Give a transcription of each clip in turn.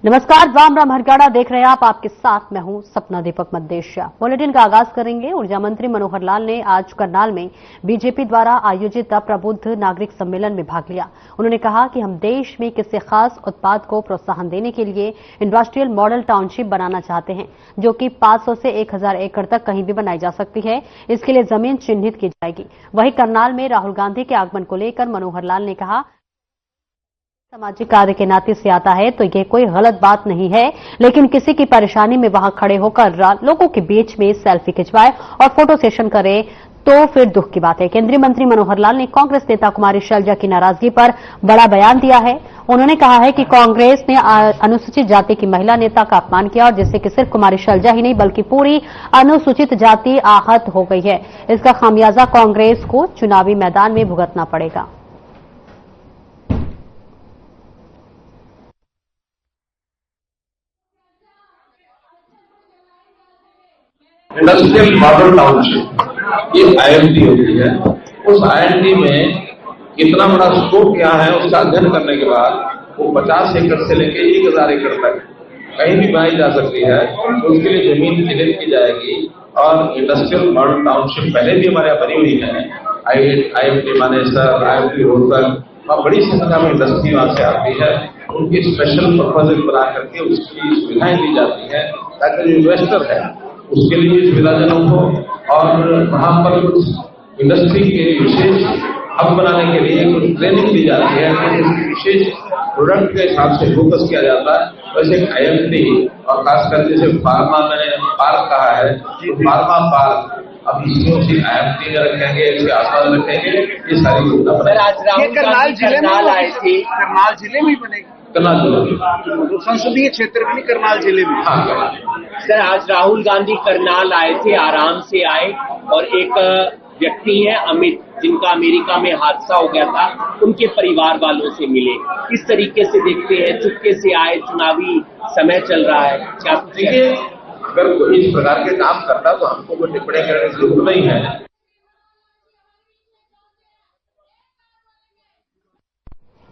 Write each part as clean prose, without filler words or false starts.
नमस्कार, राम राम हरगाड़ा देख रहे हैं आप। आपके साथ मैं हूं सपना दीपक मद्देशिया। बुलेटिन का आगाज करेंगे। ऊर्जा मंत्री मनोहर लाल ने आज करनाल में बीजेपी द्वारा आयोजित प्रबुद्ध नागरिक सम्मेलन में भाग लिया। उन्होंने कहा कि हम देश में किसी खास उत्पाद को प्रोत्साहन देने के लिए इंडस्ट्रियल मॉडल टाउनशिप बनाना चाहते हैं, जो कि 500 से 1000 एकड़ तक कहीं भी बनाई जा सकती है। इसके लिए जमीन चिन्हित की जाएगी। वहीं करनाल में राहुल गांधी के आगमन को लेकर मनोहर लाल ने कहा, सामाजिक कार्य के नाते से आता है तो ये कोई गलत बात नहीं है, लेकिन किसी की परेशानी में वहां खड़े होकर लोगों के बीच में सेल्फी खिंचवाए और फोटो सेशन करे तो फिर दुख की बात है। केंद्रीय मंत्री मनोहर लाल ने कांग्रेस नेता कुमारी शैलजा की नाराजगी पर बड़ा बयान दिया है। उन्होंने कहा है कि कांग्रेस ने अनुसूचित जाति की महिला नेता का अपमान किया और जिससे कि सिर्फ कुमारी शैलजा ही नहीं बल्कि पूरी अनुसूचित जाति आहत हो गई है। इसका खामियाजा कांग्रेस को चुनावी मैदान में भुगतना पड़ेगा। इंडस्ट्रियल मॉडल टाउनशिप ये आईएमटी हो गई है। उस आईएमटी में कितना बड़ा स्कोप क्या है उसका अध्ययन करने के बाद वो 50 एकड़ से लेकर 1000 एकड़ तक कहीं भी बनाई जा सकती है। तो उसके लिए जमीन चिन्हित की जाएगी और इंडस्ट्रियल मॉडल टाउनशिप पहले भी हमारे यहाँ बनी हुई है। आईएमटी मानेसर, आईएमटी रोहतक और बड़ी संख्या में इंडस्ट्री वहां से आती है। उनकी स्पेशल प्रपोजल बना करके उसकी सुविधाएं दी जाती है ताकि जो इन्वेस्टर है उसके लिए सुविधाजनक हो और वहां पर कुछ इंडस्ट्री के विशेष हब बनाने के लिए कुछ ट्रेनिंग दी जाती है। उसकी विशेष प्रोडक्ट के हिसाब से फोकस किया जाता है। वैसे आईएमटी और खासकर जैसे फार्मा मैंने पार्क कहा है, फार्मा पार्क अब इसमें उसी आईएमटी में रखेंगे, इसके आसपास रखेंगे। ये सारी योजना बनाएंगे। करनाल जिले में बनेगी। करनाल जिले संसदीय क्षेत्र में नहीं, करनाल जिले में। हाँ, सर आज राहुल गांधी करनाल आए थे, आराम से आए और एक व्यक्ति है अमित, जिनका अमेरिका में हादसा हो गया था, उनके परिवार वालों से मिले। इस तरीके से देखते हैं, चुपके से आए, चुनावी समय चल रहा है, क्या देखिए अगर कोई इस प्रकार के काम करता तो हमको कोई टिप्पणी करने की जरूरत नहीं है।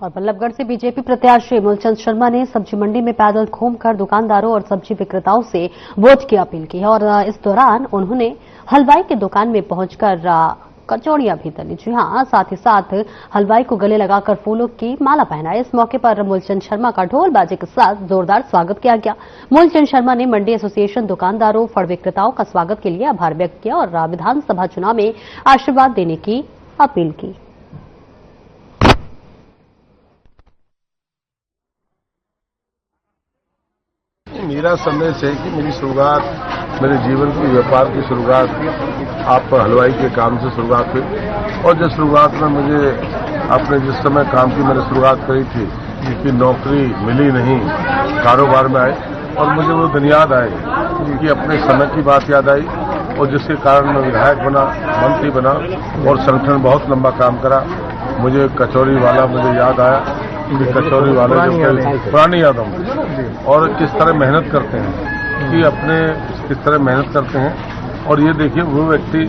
और बल्लभगढ़ से बीजेपी प्रत्याशी मूलचंद शर्मा ने सब्जी मंडी में पैदल घूमकर दुकानदारों और सब्जी विक्रेताओं से वोट की अपील की है और इस दौरान उन्होंने हलवाई की दुकान में पहुंचकर कचौड़ियां भी तली। जी हां, साथ ही साथ हलवाई को गले लगाकर फूलों की माला पहनाई। इस मौके पर मूलचंद शर्मा का ढोल बाजे के साथ जोरदार स्वागत किया गया। मूलचंद शर्मा ने मंडी एसोसिएशन दुकानदारों, फल विक्रेताओं का स्वागत के लिए आभार व्यक्त किया और विधानसभा चुनाव में आशीर्वाद देने की अपील की। मेरा संदेश है कि मेरी शुरुआत, मेरे जीवन की व्यापार की शुरुआत आप हलवाई के काम से शुरुआत हुई और जिस शुरुआत में मुझे अपने जिस समय काम की मैंने शुरुआत करी थी कि नौकरी मिली नहीं, कारोबार में आए और मुझे वो दिन याद आए कि अपने समय की बात याद आई और जिसके कारण मैं विधायक बना, मंत्री बना और संगठन बहुत लंबा काम करा। मुझे कचौरी वाला मुझे याद आया कि कचौरी वाले जो पुरानी यादों और किस तरह मेहनत करते हैं कि अपने किस तरह मेहनत करते हैं। और ये देखिए वो व्यक्ति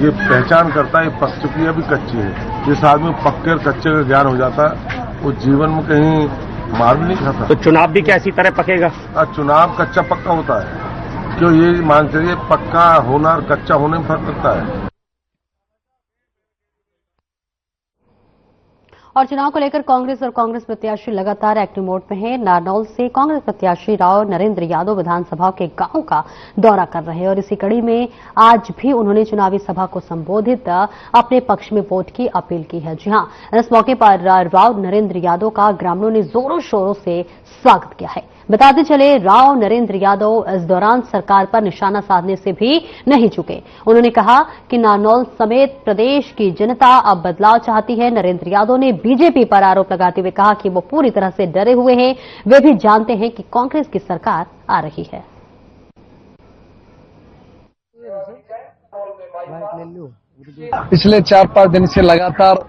ये पहचान करता है पक चुकी है, अभी कच्ची है। जिस आदमी पक्के और कच्चे का ज्ञान हो जाता है वो जीवन में कहीं मार भी नहीं खाता। तो चुनाव भी क्या इसी तरह पकेगा? चुनाव कच्चा पक्का होता है। क्यों ये मान चलिए पक्का होना और कच्चा होने में फर्क पड़ता है। और चुनाव को लेकर कांग्रेस और कांग्रेस प्रत्याशी लगातार एक्टिव मोड में हैं। नारनौल से कांग्रेस प्रत्याशी राव नरेंद्र यादव विधानसभा के गांव का दौरा कर रहे हैं और इसी कड़ी में आज भी उन्होंने चुनावी सभा को संबोधित अपने पक्ष में वोट की अपील की है। जी हां, इस मौके पर राव नरेंद्र यादव का ग्रामीणों ने जोरों शोरों से स्वागत किया है। बताते चले, राव नरेंद्र यादव इस दौरान सरकार पर निशाना साधने से भी नहीं चुके। उन्होंने कहा कि नारनौल समेत प्रदेश की जनता अब बदलाव चाहती है। नरेंद्र यादव ने बीजेपी पर आरोप लगाते हुए कहा कि वो पूरी तरह से डरे हुए हैं। वे भी जानते हैं कि कांग्रेस की सरकार आ रही है। पिछले 4-5 दिन से लगातार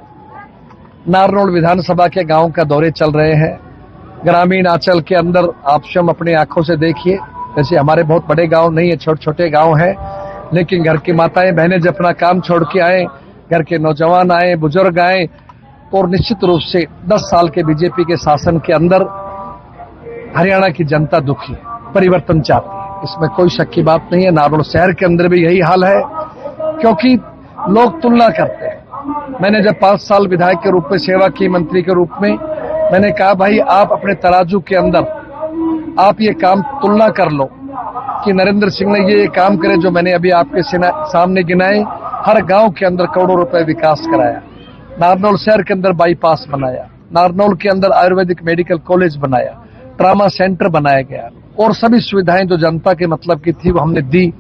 नारनौल विधानसभा के गांव का दौरे चल रहे हैं। ग्रामीण आंचल के अंदर आप स्वयं अपनी आंखों से देखिए, जैसे हमारे बहुत बड़े गांव नहीं है, छोटे छोटे गांव हैं, लेकिन घर की माताएं बहनें जब अपना काम छोड़ के आए, घर के नौजवान आए, बुजुर्ग आए और निश्चित रूप से 10 साल के बीजेपी के शासन के अंदर हरियाणा की जनता दुखी है, परिवर्तन चाहती है, इसमें कोई शक की बात नहीं है। नारनौल शहर के अंदर भी यही हाल है, क्योंकि लोग तुलना करते हैं। मैंने जब 5 साल विधायक के रूप में सेवा की, मंत्री के रूप में, मैंने कहा भाई आप अपने तराजू के अंदर आप ये काम तुलना कर लो कि नरेंद्र सिंह ने ये काम करे जो मैंने अभी आपके सामने गिनाए। हर गांव के अंदर करोड़ों रुपए विकास कराया, नारनौल शहर के अंदर बाईपास बनाया, नारनौल के अंदर आयुर्वेदिक मेडिकल कॉलेज बनाया, ट्रामा सेंटर बनाया गया और सभी सुविधाएं जो जनता के मतलब की थी वो हमने दी।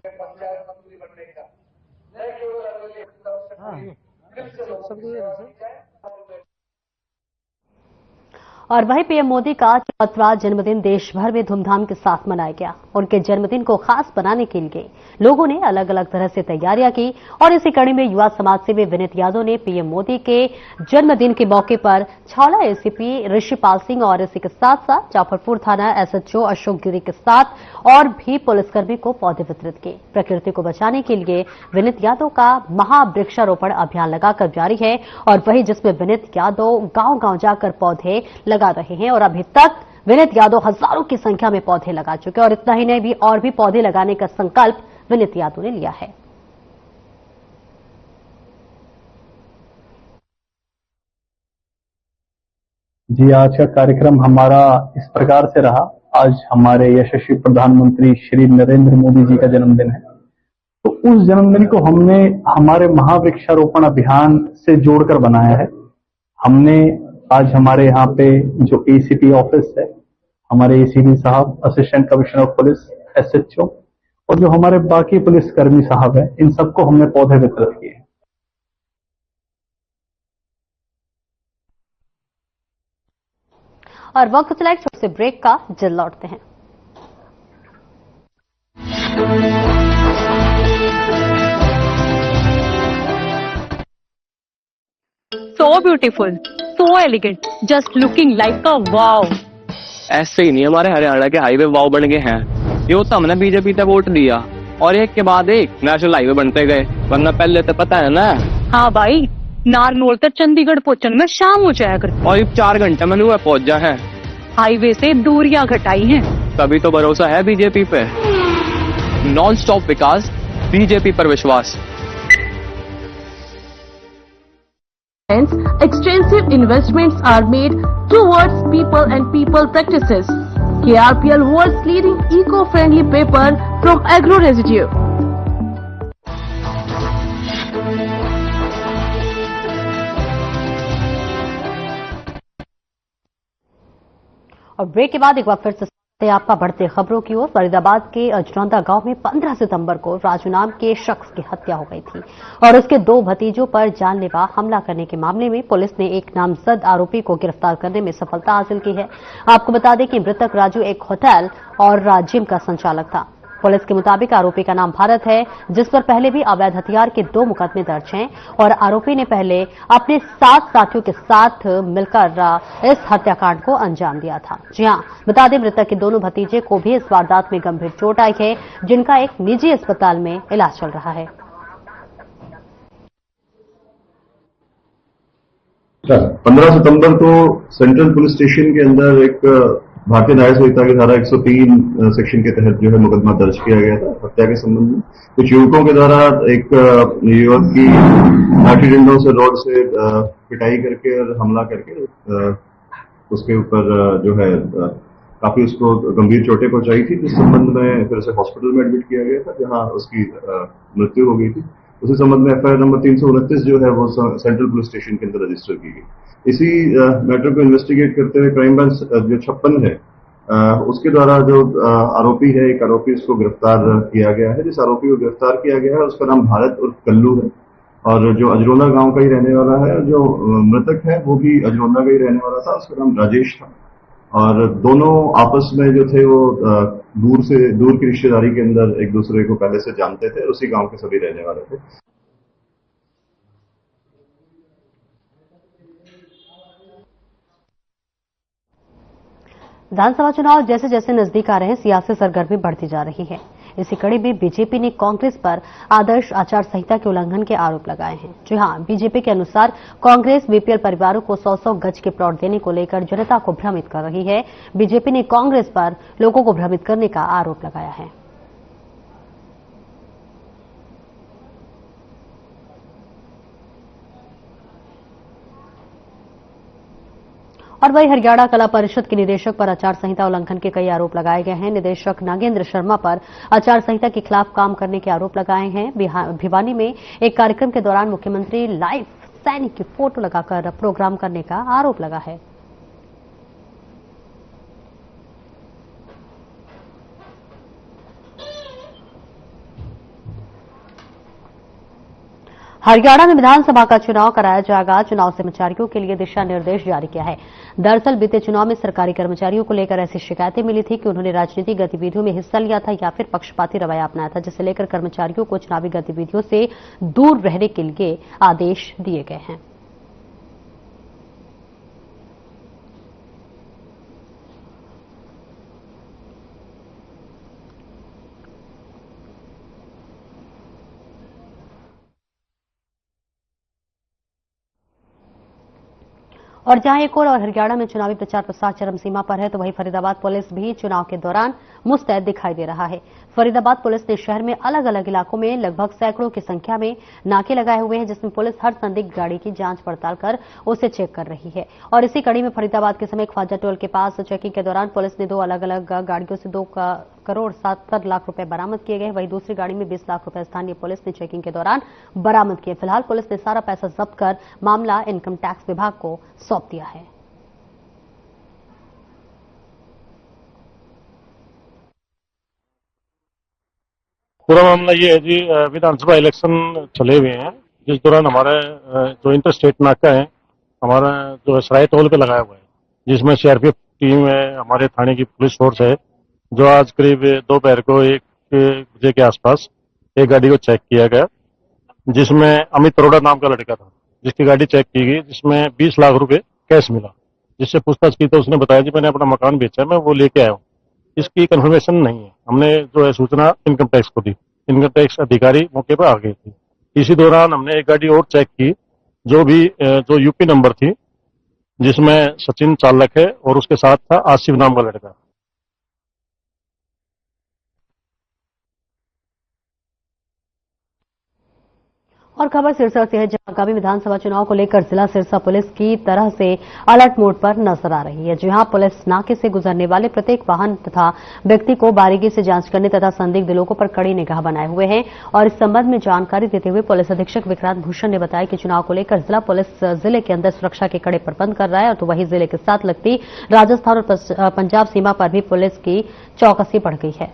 और वहीं पीएम मोदी का 74वां जन्मदिन देश भर में धूमधाम के साथ मनाया गया। उनके जन्मदिन को खास बनाने के लिए लोगों ने अलग अलग तरह से तैयारियां की और इसी कड़ी में युवा समाज सेवी विनीत यादव ने पीएम मोदी के जन्मदिन के मौके पर छावला एसीपी ऋषिपाल सिंह और इसी के साथ साथ जाफरपुर थाना एसएचओ अशोक गिरी के साथ और भी पुलिसकर्मी को पौधे वितरित किए। प्रकृति को बचाने के लिए विनीत यादव का महावृक्षारोपण अभियान लगाकर जारी है और वही जिसमें विनीत यादव गांव गांव जाकर पौधे लगा रहे हैं और अभी तक विनीत यादव हजारों की संख्या में पौधे लगा चुके हैं और इतना ही नहीं भी और भी पौधे लगाने का संकल्प विनीत यादव ने लिया है। जी, आज का कार्यक्रम हमारा इस प्रकार से रहा। आज हमारे यशस्वी प्रधानमंत्री श्री नरेंद्र मोदी जी का जन्मदिन है, तो उस जन्मदिन को हमने हमारे महावृक्षारोपण अभियान से जोड़कर बनाया है। हमने आज हमारे यहाँ पे जो एसीपी ऑफिस है, हमारे एसीपी साहब, assistant commissioner of police, SHO और जो हमारे बाकी पुलिसकर्मी साहब हैं, इन सबको हमने पौधे वितरित किए। और वक्त चला एक छोटे से ब्रेक का, जल्द लौटते हैं। So beautiful, so elegant, just looking like a wow. ऐसे ही नहीं हमारे हरियाणा के हाईवे वाव बन गए हैं। ये तो हमने बीजेपी पे वोट दिया और एक के बाद एक नेशनल हाईवे बनते गए, वरना पहले तो पता है ना। हाँ भाई, नारनौल तक चंडीगढ़ पहुंचने में शाम हो जाया कर और 4 घंटे में वह पहुंच जा है। हाईवे से दूरियां घटाई हैं। तभी तो भरोसा है बीजेपी पे। नॉन स्टॉप विकास, बीजेपी पर विश्वास। Hence, extensive investments are made towards people and people practices. KRPL world's leading eco-friendly paper from agro residue. और ब्रेक के बाद एक बार फिर से आपका बढ़ते खबरों की ओर। फरीदाबाद के अजरौंदा गांव में 15 सितंबर को राजू नाम के शख्स की हत्या हो गई थी और उसके 2 भतीजों पर जानलेवा हमला करने के मामले में पुलिस ने एक नामजद आरोपी को गिरफ्तार करने में सफलता हासिल की है। आपको बता दें कि मृतक राजू एक होटल और जिम का संचालक था। पुलिस के मुताबिक आरोपी का नाम भारत है, जिस पर पहले भी अवैध हथियार के 2 मुकदमे दर्ज हैं और आरोपी ने पहले अपने 7 साथियों के साथ मिलकर इस हत्याकांड को अंजाम दिया था। जी हां, बता दें मृतक के दोनों भतीजे को भी इस वारदात में गंभीर चोट आई है, जिनका एक निजी अस्पताल में इलाज चल रहा है। 15 सितंबर को सेंट्रल पुलिस स्टेशन के अंदर एक भारतीय न्याय संहिता की धारा 103 सेक्शन के तहत जो है मुकदमा दर्ज किया गया था हत्या के संबंध में। कुछ युवकों के द्वारा एक युवक की लाठी डंडों से, रोड से पिटाई करके और हमला करके उसके ऊपर जो है काफी उसको गंभीर चोटें पहुंचाई थी, जिस संबंध में फिर उसे हॉस्पिटल में एडमिट किया गया था, जहां उसकी मृत्यु हो गई थी। उसी संबंध में एफआईआर नंबर 329 जो है वो सेंट्रल पुलिस स्टेशन के अंदर रजिस्टर की गई। इसी मैटर को इन्वेस्टिगेट करते हुए क्राइम ब्रांच जो 56 है उसके द्वारा जो आरोपी है, एक आरोपी उसको गिरफ्तार किया गया है। जिस आरोपी को गिरफ्तार किया गया है उसका नाम भारत उर्फ कल्लू है और जो अजरौंदा गांव का ही रहने वाला है। जो मृतक है वो भी अजरौंदा का ही रहने वाला था, उसका नाम राजेश था और दोनों आपस में जो थे वो दूर की रिश्तेदारी के अंदर एक दूसरे को पहले से जानते थे, उसी गांव के सभी रहने वाले थे। विधानसभा चुनाव जैसे जैसे नजदीक आ रहे हैं, सियासी सरगर्मी बढ़ती जा रही है। इसी कड़ी में बीजेपी ने कांग्रेस पर आदर्श आचार संहिता के उल्लंघन के आरोप लगाए हैं। जी हां, बीजेपी के अनुसार कांग्रेस बीपीएल परिवारों को 100-100 गज के प्लॉट देने को लेकर जनता को भ्रमित कर रही है। बीजेपी ने कांग्रेस पर लोगों को भ्रमित करने का आरोप लगाया है। और वही हरियाणा कला परिषद के निदेशक पर आचार संहिता उल्लंघन के कई आरोप लगाए गए हैं। निदेशक नागेंद्र शर्मा पर आचार संहिता के खिलाफ काम करने के आरोप लगाए हैं। भिवानी में एक कार्यक्रम के दौरान मुख्यमंत्री लाइव सैनिक की फोटो लगाकर प्रोग्राम करने का आरोप लगा है। हरियाणा में विधानसभा का चुनाव कराया जाएगा। चुनाव से कर्मचारियों के लिए दिशा निर्देश जारी किया है। दरअसल बीते चुनाव में सरकारी कर्मचारियों को लेकर ऐसी शिकायतें मिली थी कि उन्होंने राजनीतिक गतिविधियों में हिस्सा लिया था या फिर पक्षपाती रवैया अपनाया था, जिसे लेकर कर्मचारियों को चुनावी गतिविधियों से दूर रहने के लिए आदेश दिए गए हैं। और जहां एक और हरियाणा में चुनावी प्रचार प्रसार चरम सीमा पर है, तो वहीं फरीदाबाद पुलिस भी चुनाव के दौरान मुस्तैद दिखाई दे रहा है। फरीदाबाद पुलिस ने शहर में अलग अलग इलाकों में लगभग सैकड़ों की संख्या में नाके लगाए हुए हैं, जिसमें पुलिस हर संदिग्ध गाड़ी की जांच पड़ताल कर उसे चेक कर रही है। और इसी कड़ी में फरीदाबाद के समय ख्वाजा टोल के पास चेकिंग के दौरान पुलिस ने 2 अलग अलग गाड़ियों से 2 करोड़ 70 लाख रुपए बरामद किए गए। वहीं दूसरी गाड़ी में 20 लाख रुपए स्थानीय पुलिस ने चेकिंग के दौरान बरामद किए। फिलहाल पुलिस ने सारा पैसा जब्त कर मामला इनकम टैक्स विभाग को सौंप दिया है। पूरा मामला ये है जी, विधानसभा इलेक्शन चले हुए हैं, जिस दौरान हमारे जो इंटर स्टेट नाका है हमारा जो सराय टोल पे लगाया हुआ है, जिसमें सीआरपीएफ टीम है, हमारे थाने की पुलिस फोर्स है, जो आज करीब दोपहर को 1 बजे के आसपास एक गाड़ी को चेक किया गया, जिसमें अमित अरोड़ा नाम का लड़का था, जिसकी गाड़ी चेक की गई, जिसमें 20 लाख रुपए कैश मिला। जिससे पूछताछ की तो उसने बताया जी मैंने अपना मकान बेचा, मैं वो लेके आया हूँ। इसकी कंफर्मेशन नहीं है। हमने जो है सूचना इनकम टैक्स को दी, इनकम टैक्स अधिकारी मौके पर आ गए थे। इसी दौरान हमने एक गाड़ी और चेक की, जो यूपी नंबर थी, जिसमें सचिन चालक है और उसके साथ था आसिफ नाम का लड़का। और खबर सिरसा से है, जहां आगामी विधानसभा चुनाव को लेकर जिला सिरसा पुलिस की तरह से अलर्ट मोड पर नजर आ रही है। जहां पुलिस नाके से गुजरने वाले प्रत्येक वाहन तथा व्यक्ति को बारीकी से जांच करने तथा संदिग्ध लोगों पर कड़ी निगाह बनाए हुए है। और इस संबंध में जानकारी देते हुए पुलिस अधीक्षक विक्रांत भूषण ने बताया कि चुनाव को लेकर जिला पुलिस जिले के अंदर सुरक्षा के कड़े प्रबंध कर रहा है। और तो वहीं जिले के साथ लगती राजस्थान और पंजाब सीमा पर भी पुलिस की चौकसी बढ़ गई है।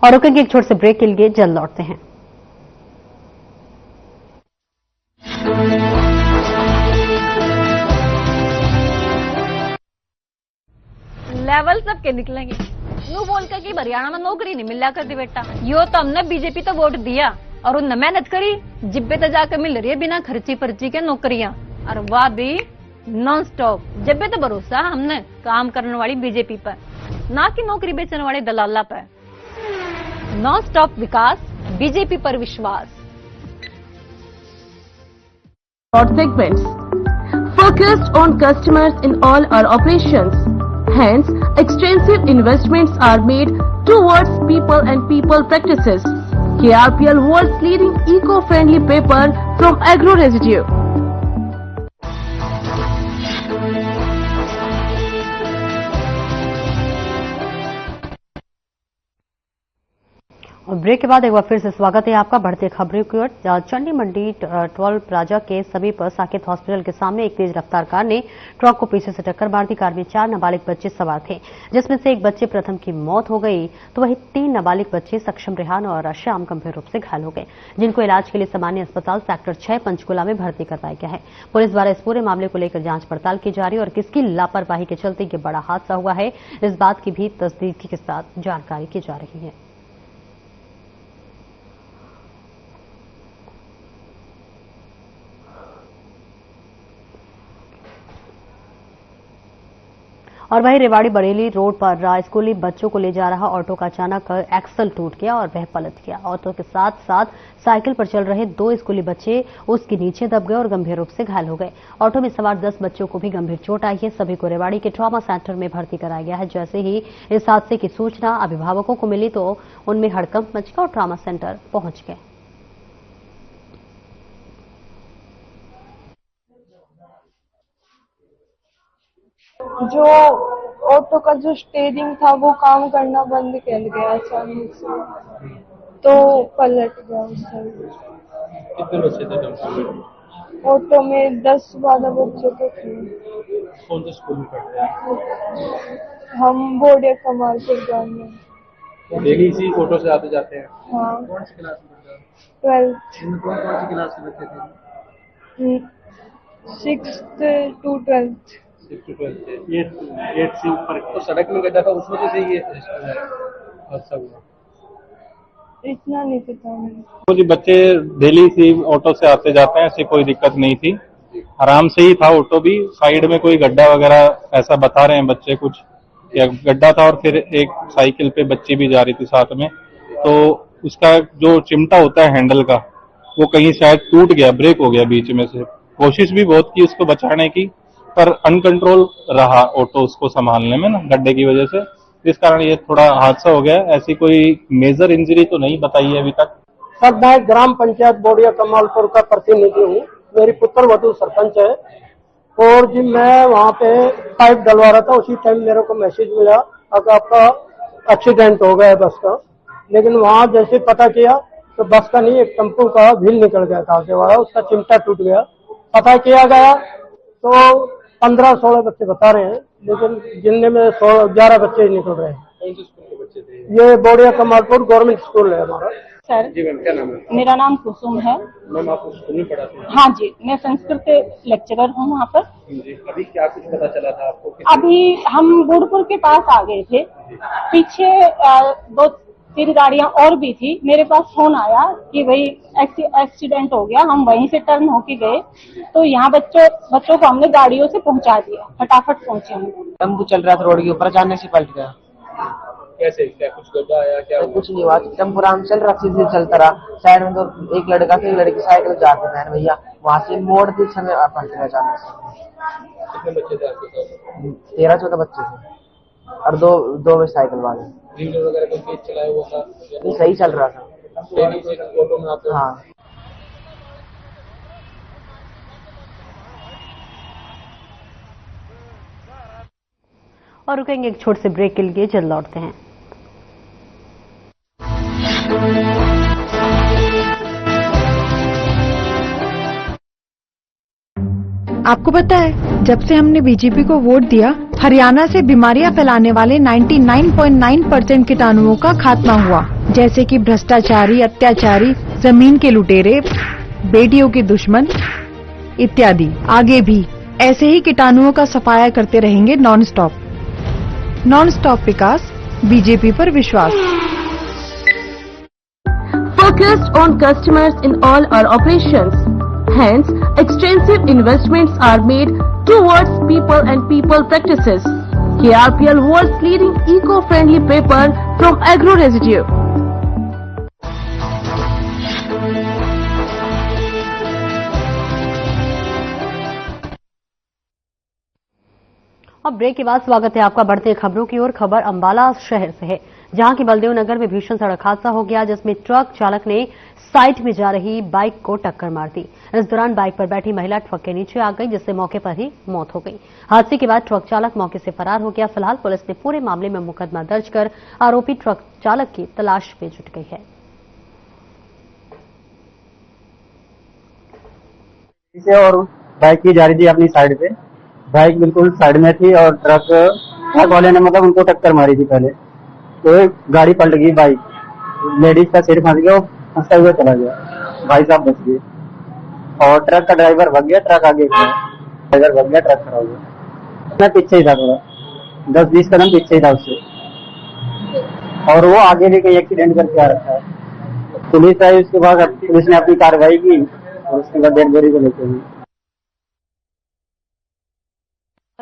और रुकेंगे एक छोटे से ब्रेक के लिए, जल्द लौटते हैं। लेवल सबके निकलेंगे। यूं बोल कर कि हरियाणा में नौकरी नहीं मिला करती बेटा, यो तो हमने बीजेपी तो वोट दिया और उनने मेहनत करी, जिब्बे तो जाकर मिल रही है बिना खर्ची पर्ची के नौकरियां, और वाह भी नॉन स्टॉप। जब्बे तो भरोसा हमने काम करने वाली बीजेपी पर, ना कि नौकरी बेचने वाले दलाला पर। नॉन स्टॉप विकास, बीजेपी पर विश्वास। Segments focused on customers in all our operations. Hence, extensive investments are made towards people and people practices. KRPL world's leading eco-friendly paper from agro residue. और ब्रेक के बाद एक बार फिर से स्वागत है आपका। बढ़ते खबरों की ओर। चंडी मंडी टोल प्लाजा के समीप साकेत हॉस्पिटल के सामने एक तेज रफ्तार कार ने ट्रक को पीछे से टक्कर मार दी। कार में 4 नाबालिग बच्चे सवार थे, जिसमें से एक बच्चे प्रथम की मौत हो गई, तो वहीं 3 नाबालिग बच्चे सक्षम रेहान और श्याम गंभीर रूप से घायल हो गए, जिनको इलाज के लिए सामान्य अस्पताल सेक्टर 6 पंचकुला में भर्ती करवाया गया है। पुलिस द्वारा इस पूरे मामले को लेकर जांच पड़ताल की जा रही है और किसकी लापरवाही के चलते ये बड़ा हादसा हुआ है, इस बात की भी तस्दीक के साथ जानकारी की जा रही है। और वहीं रेवाड़ी बरेली रोड पर स्कूली बच्चों को ले जा रहा ऑटो का अचानक एक्सल टूट गया और वह पलट गया। ऑटो के साथ साथ साइकिल पर चल रहे 2 स्कूली बच्चे उसके नीचे दब गए और गंभीर रूप से घायल हो गए। ऑटो में सवार 10 बच्चों को भी गंभीर चोट आई है। सभी को रेवाड़ी के ट्रॉमा सेंटर में भर्ती कराया गया है। जैसे ही इस हादसे की सूचना अभिभावकों को मिली तो उनमें हड़कंप मच गया और ट्रॉमा सेंटर पहुंच गए। जो ऑटो का जो स्टीयरिंग था वो काम करना बंद कर गया अचानक से, तो पलट गया उस साइड। कितने बच्चे थे ऑटो में 10-12 बच्चे तो थे। कौन से स्कूल में पढ़ते हैं? हम बोर्डिया कमालपुर गांव में। डेली इसी ऑटो से आते जाते हैं? हाँ। कौन सी क्लास में पढ़ते हैं? 12th। कौन सी क्लास के बच्चे थे? 6th to 12th। ये 8 से ऊपर तो सड़क में गड्ढा था, उस वजह से ये हादसा हुआ। इतना नहीं पता मुझे। तो जी बच्चे डेली से ऑटो से आते जाते हैं, ऐसी कोई दिक्कत नहीं थी, आराम से ही था ऑटो भी। साइड में कोई गड्ढा वगैरह ऐसा बता रहे हैं बच्चे कुछ, या गड्ढा था और फिर एक साइकिल पे बच्ची भी जा रही थी साथ में, तो उसका जो चिमटा होता है हैंडल का वो कहीं शायद टूट गया, ब्रेक हो गया बीच में से। कोशिश भी बहुत की उसको बचाने की, पर अनकंट्रोल रहा ऑटो उसको संभालने में ना गड्ढे की वजह से, इस कारण ये थोड़ा हादसा हो गया। ऐसी कोई मेजर इंजरी तो नहीं बताई है अभी तक। सर मैं ग्राम पंचायत बोडिया कमालपुर का प्रतिनिधि हूँ। मेरी पुत्र वधु सरपंच है और जी मैं वहाँ पे पाइप डलवा रहा था, उसी टाइम मेरे को मैसेज मिला कि आपका एक्सीडेंट हो गया है बस का। लेकिन वहाँ जैसे पता किया तो बस का नहीं, एक टेम्पो का व्हील निकल गया था आगे वाला, उसका चिमटा टूट गया। पता किया गया तो 15-16 बच्चे बता रहे हैं, लेकिन जिनने में 11 बच्चे निकल रहे हैं। कौन से स्कूल के बच्चे थे? ये बोडिया कमालपुर गवर्नमेंट स्कूल है हमारा। सर जी मैम, क्या नाम है? मेरा नाम कुसुम है। मैम आप उस स्कूल में पढ़ाते हैं? हाँ जी, मैं संस्कृत लेक्चरर हूँ वहाँ पर। जी, अभी क्या कुछ पता चला था आपको? अभी हम बुढ़पुर के पास आ गए थे, पीछे 2-3 गाड़ियाँ और भी थी। मेरे पास फोन आया कि भाई एक्सीडेंट हो गया। हम वहीं से टर्न होके गए तो यहाँ बच्चों को हमने गाड़ियों से पहुँचा दिया, फटाफट पहुँचे हम। टेम्पो चल रहा था रोड के ऊपर, अचानक से पलट गया। कैसे? क्या कुछ गड्ढा आया? क्या कुछ नहीं हुआ, टेम्पो आराम चल रहा, सीधे चलता रहा। साइड में तो एक लड़का था, एक लड़की साइकिल जाते थे भैया, वहाँ से मोड़ के समय पलट गया अचानक से। कितने बच्चे थे आपके साथ? 13-14 बच्चे थे और दो में साइकिल वाले। व्हील वगैरह कोई तेज चलाया हुआ था? नहीं, सही चल रहा था। ऑटो में आते? हाँ। और रुकेंगे एक छोटे से ब्रेक के लिए, जल्द लौटते हैं। आपको पता है जब से हमने बीजेपी को वोट दिया, हरियाणा से बीमारियां फैलाने वाले 99.9% कीटाणुओं का खात्मा हुआ, जैसे कि भ्रष्टाचारी, अत्याचारी, जमीन के लुटेरे, बेटियों के दुश्मन इत्यादि। आगे भी ऐसे ही कीटाणुओं का सफाया करते रहेंगे नॉन स्टॉप विकास, बीजेपी पर विश्वास। Focused on customers in all our operations. Hence, extensive investments are made towards people and people practices. KRPL world's leading eco-friendly paper from agro residue. अब ब्रेक के बाद स्वागत है आपका। बढ़ते खबरों की ओर। खबर अंबाला शहर से है, जहां की बलदेव नगर में भीषण सड़क हादसा हो गया, जिसमें ट्रक चालक ने साइड में जा रही बाइक को टक्कर मार दी। इस दौरान बाइक पर बैठी महिला ट्रक के नीचे आ गई, जिससे मौके पर ही मौत हो गई। हादसे के बाद ट्रक चालक मौके से फरार हो गया। फिलहाल पुलिस ने पूरे मामले में मुकदमा दर्ज कर आरोपी ट्रक चालक की तलाश में जुट गई है। और बाइक की जा रही थी अपनी साइड पे, बाइक बिल्कुल साइड में थी और ट्रक वाले ने मतलब उनको टक्कर मारी थी पहले, तो गाड़ी पलट गई। बाइक लेडीज का सिर फंस गया, फंसता हुआ चला गया, भाई साहब बच गए और ट्रक का ड्राइवर भाग गया। ट्रक आगे गया, ड्राइवर भाग गया, ट्रक खड़ा हो गया। मैं पीछे ही था, थोड़ा 10-20 कदम पीछे ही था उससे, और वो आगे भी कहीं एक्सीडेंट करके आ रखा है। पुलिस आई, उसके बाद पुलिस ने अपनी कार्रवाई की और उसके बाद डेड बॉडी को लेके गई।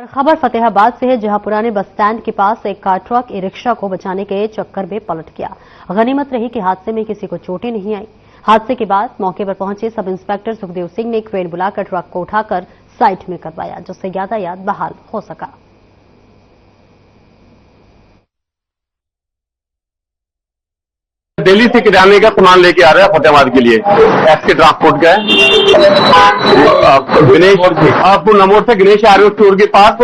खबर फतेहाबाद से है, जहां पुराने बस स्टैंड के पास एक कार ट्रक ई रिक्शा को बचाने के चक्कर में पलट गया। गनीमत रही कि हादसे में किसी को चोटें नहीं आई। हादसे के बाद मौके पर पहुंचे सब इंस्पेक्टर सुखदेव सिंह ने क्रेन बुलाकर ट्रक को उठाकर साइड में करवाया, जिससे यातायात बहाल हो सका। दिल्ली से किराने का सामान लेके आ रहा है फतेहाबाद के लिए, एसके ट्रांसपोर्ट का है। गणेश आपको नमोर से गणेश आर्यो स्टोर के पास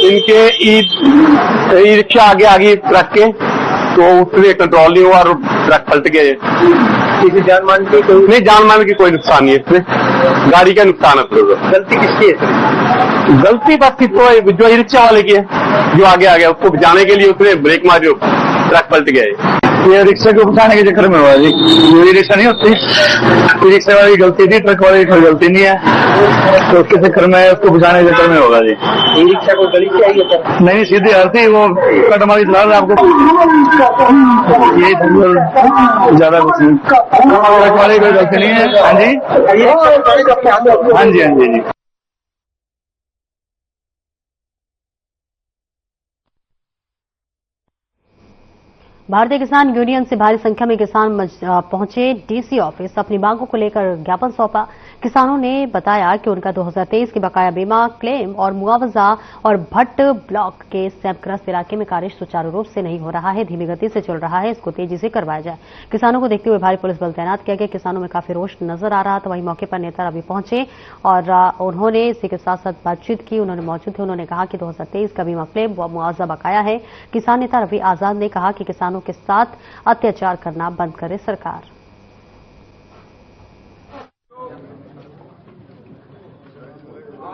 इनके ई रिक्शा आगे ट्रक के, तो उसमें कंट्रोल नहीं हुआ और ट्रक पलट गए। किसी जान मान की कोई नहीं, जान मान की कोई नुकसान नहीं है इसमें, गाड़ी का नुकसान है। गलती किसकी है? गलती बस जो ई रिक्शा वाले की है, जो आगे आ गया उसको बचाने के लिए उसने ब्रेक मारी, ट्रक पलट गया। ये रिक्शा को बचाने के चक्कर में हुआ जी, ये रिक्शा नहीं होती, रिक्शा वाली गलती थी, ट्रक वाली कोई गलती नहीं है, तो उसके चक्कर में उसको बचाने के चक्कर में होगा जी। ये रिक्शा को गली से आई है? नहीं, सीधी हरती वो कट मारी चला रहा आपको, ये ज्यादा कुछ नहीं, ट्रक वाली कोई गलती नहीं है। हाँ जी, हाँ जी, हाँ जी। भारतीय किसान यूनियन से भारी संख्या में किसान पहुंचे डीसी ऑफिस, अपनी मांगों को लेकर ज्ञापन सौंपा। किसानों ने बताया कि उनका 2023 के बकाया बीमा क्लेम और मुआवजा और भट्ट ब्लॉक के सैमग्रस्त इलाके में कार्य सुचारू रूप से नहीं हो रहा है, धीमी गति से चल रहा है, इसको तेजी से करवाया जाए। किसानों को देखते हुए भारी पुलिस बल तैनात किया गया। किसानों में काफी रोष नजर आ रहा था। वहीं मौके पर नेता रवि पहुंचे और उन्होंने इसी के साथ साथ बातचीत की। उन्होंने मौजूद थे, उन्होंने कहा कि 2023 का बीमा क्लेम व मुआवजा बकाया है। किसान नेता रवि आजाद ने कहा कि किसानों के साथ अत्याचार करना बंद करे सरकार।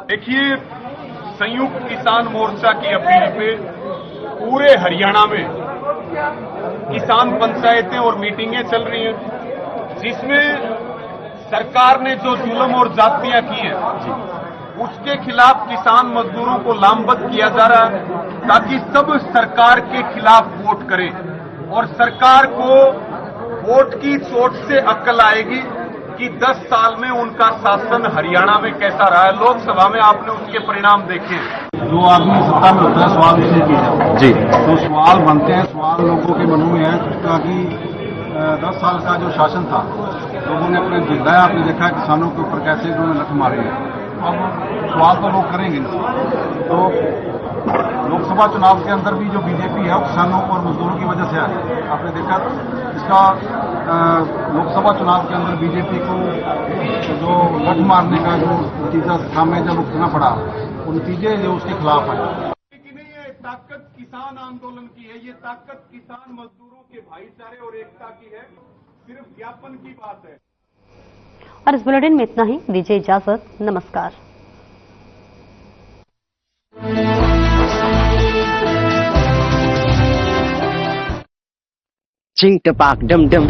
देखिए, संयुक्त किसान मोर्चा की अपील पे पूरे हरियाणा में किसान पंचायतें और मीटिंगें चल रही हैं, जिसमें सरकार ने जो जुल्म और जातियां की हैं उसके खिलाफ किसान मजदूरों को लामबंद किया जा रहा है, ताकि सब सरकार के खिलाफ वोट करें और सरकार को वोट की चोट से अक्ल आएगी कि 10 साल में उनका शासन हरियाणा में कैसा रहा है। लोकसभा में आपने उसके परिणाम देखे। जो आदमी सत्ता में होता है सवाल उसे किए जाते हैं जी, तो सवाल बनते हैं, सवाल लोगों के मनों में है ताकि 10 साल का जो शासन था लोगों ने अपने जिंदा आपने देखा किसानों के ऊपर कैसे उन्होंने लठ मारे हैं। अब सवाल तो लोग करेंगे। तो लोकसभा चुनाव के अंदर भी जो बीजेपी है किसानों और मजदूरों की वजह से है। आपने देखा इसका लोकसभा चुनाव के अंदर बीजेपी को जो लठ मारने का जो नतीजा सामने जब भुगतना पड़ा, वो नतीजे जो उसके खिलाफ है। लेकिन ये ताकत किसान आंदोलन की है, ये ताकत किसान मजदूरों के भाईचारे और एकता की है, सिर्फ ज्ञापन की बात है। और इस बुलेटिन में इतना ही, दीजिए इजाजत, नमस्कार। चिंग टपाक डम डम।